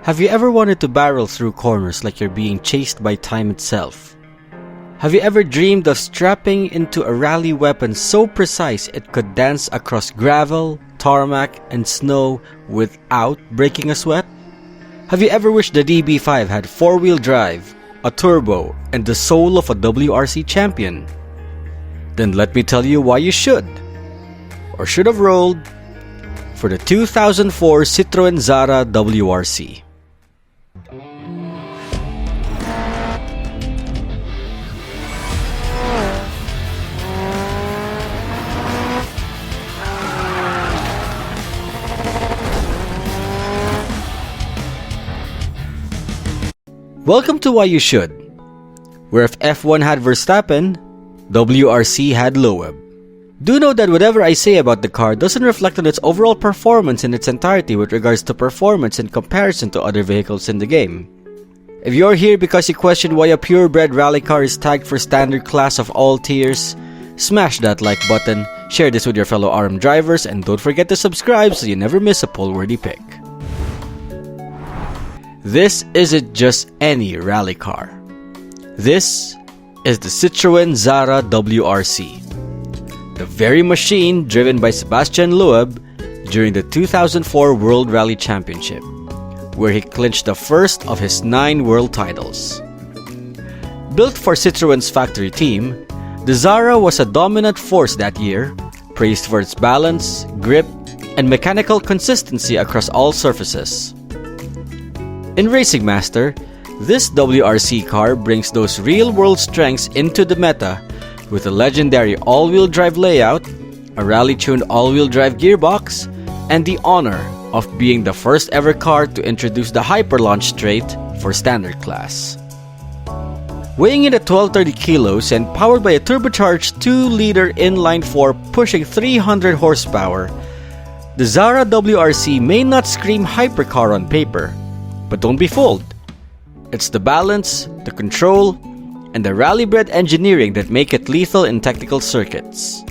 Have you ever wanted to barrel through corners like you're being chased by time itself? Have you ever dreamed of strapping into a rally weapon so precise it could dance across gravel, tarmac, and snow without breaking a sweat? Have you ever wished the DB5 had four-wheel drive, a turbo, and the soul of a WRC champion? Then let me tell you why you should, or should have rolled, for the 2004 Citroen Xsara WRC. Welcome to Why You Should, where if F1 had Verstappen, WRC had Loeb. Do know that whatever I say about the car doesn't reflect on its overall performance in its entirety with regards to performance in comparison to other vehicles in the game. If you're here because you question why a purebred rally car is tagged for standard class of all tiers, smash that like button, share this with your fellow RM drivers, and don't forget to subscribe so you never miss a poll-worthy pick. This isn't just any rally car. This is the Citroen Xsara WRC, the very machine driven by Sebastian Loeb during the 2004 World Rally Championship, where he clinched the first of his 9 world titles. Built for Citroen's factory team, the Xsara was a dominant force that year, praised for its balance, grip, and mechanical consistency across all surfaces. In Racing Master, this WRC car brings those real-world strengths into the meta with a legendary all-wheel drive layout, a rally-tuned all-wheel drive gearbox, and the honor of being the first ever car to introduce the Hyperlaunch straight for standard class. Weighing in at 1230 kilos and powered by a turbocharged 2-liter inline-4 pushing 300 horsepower, the Xsara WRC may not scream hypercar on paper, but don't be fooled. It's the balance, the control, and the rally-bred engineering that make it lethal in technical circuits.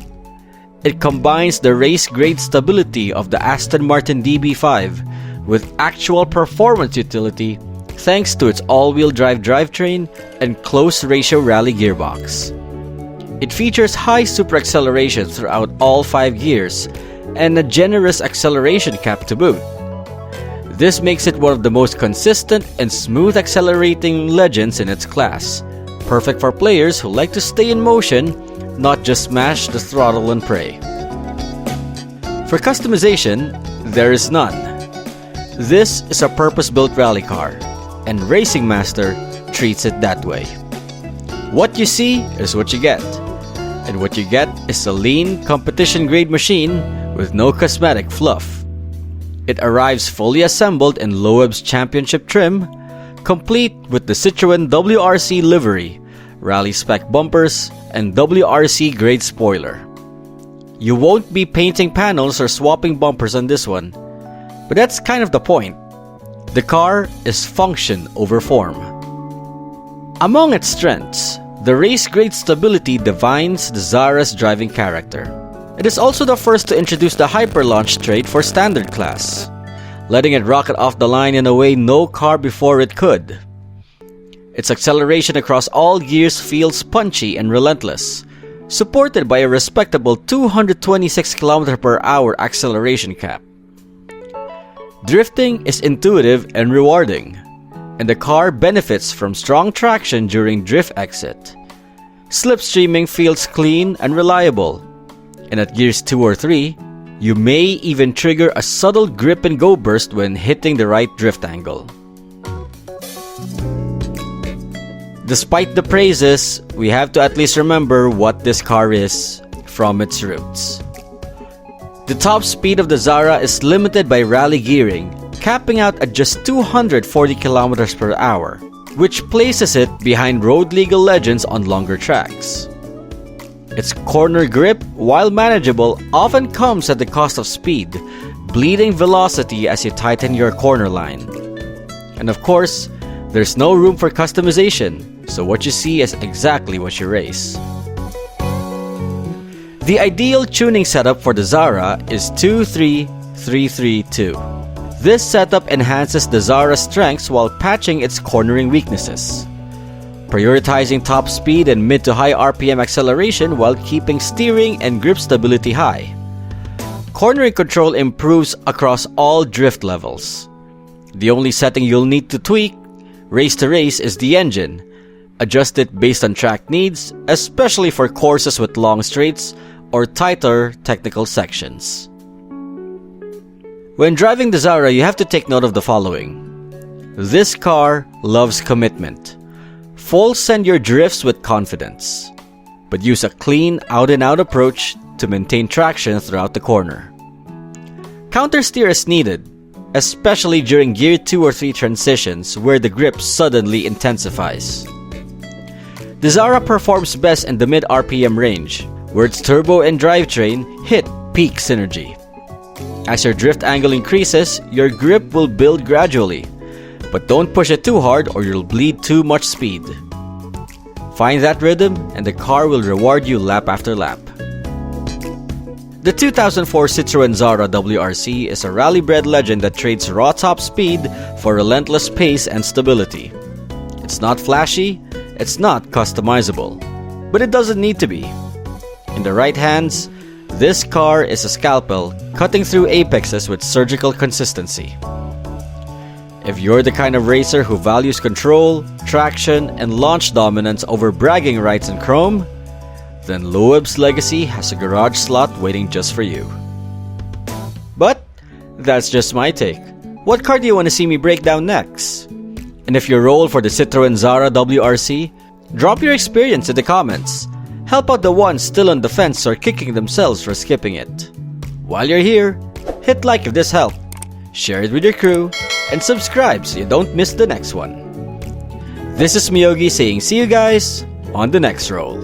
It combines the race-grade stability of the Aston Martin DB5 with actual performance utility thanks to its all-wheel drive drivetrain and close-ratio rally gearbox. It features high super acceleration throughout all 5 gears and a generous acceleration cap to boot. This makes it one of the most consistent and smooth accelerating legends in its class, perfect for players who like to stay in motion, not just smash the throttle and pray. For customization, there is none. This is a purpose-built rally car, and Racing Master treats it that way. What you see is what you get, and what you get is a lean, competition-grade machine with no cosmetic fluff. It arrives fully assembled in Loeb's championship trim, complete with the Citroen WRC livery, rally spec bumpers, and WRC grade spoiler. You won't be painting panels or swapping bumpers on this one, but that's kind of the point. The car is function over form. Among its strengths, the race-grade stability defines the Xsara's driving character. It is also the first to introduce the Hyperlaunch straight for standard class, letting it rocket off the line in a way no car before it could. Its acceleration across all gears feels punchy and relentless, supported by a respectable 226 km/h acceleration cap. Drifting is intuitive and rewarding, and the car benefits from strong traction during drift exit. Slipstreaming feels clean and reliable, and at gears 2 or 3, you may even trigger a subtle grip and go burst when hitting the right drift angle. Despite the praises, we have to at least remember what this car is from its roots. The top speed of the Xsara is limited by rally gearing, capping out at just 240 km/h, which places it behind road legal legends on longer tracks. Its corner grip, while manageable, often comes at the cost of speed, bleeding velocity as you tighten your corner line. And of course, there's no room for customization, so what you see is exactly what you race. The ideal tuning setup for the Xsara is 23332. This setup enhances the Xsara's strengths while patching its cornering weaknesses, prioritizing top speed and mid to high RPM acceleration while keeping steering and grip stability high. Cornering control improves across all drift levels. The only setting you'll need to tweak, race to race, is the engine. Adjust it based on track needs, especially for courses with long straights or tighter technical sections. When driving the Xsara, you have to take note of the following. This car loves commitment. Full send your drifts with confidence, but use a clean out-and-out approach to maintain traction throughout the corner. Counter steer is needed, especially during Gear 2 or 3 transitions where the grip suddenly intensifies. The Xsara performs best in the mid RPM range, where its turbo and drivetrain hit peak synergy. As your drift angle increases, your grip will build gradually, but don't push it too hard or you'll bleed too much speed. Find that rhythm and the car will reward you lap after lap. The 2004 Citroen Xsara WRC is a rally-bred legend that trades raw top speed for relentless pace and stability. It's not flashy, it's not customizable, but it doesn't need to be. In the right hands, this car is a scalpel cutting through apexes with surgical consistency. If you're the kind of racer who values control, traction, and launch dominance over bragging rights in chrome, then Loeb's legacy has a garage slot waiting just for you. But that's just my take. What car do you want to see me break down next? And if you roll for the Citroen Xsara WRC, drop your experience in the comments. Help out the ones still on the fence or kicking themselves for skipping it. While you're here, hit like if this helped, share it with your crew, and subscribe so you don't miss the next one. This is Miyogi saying see you guys on the next roll.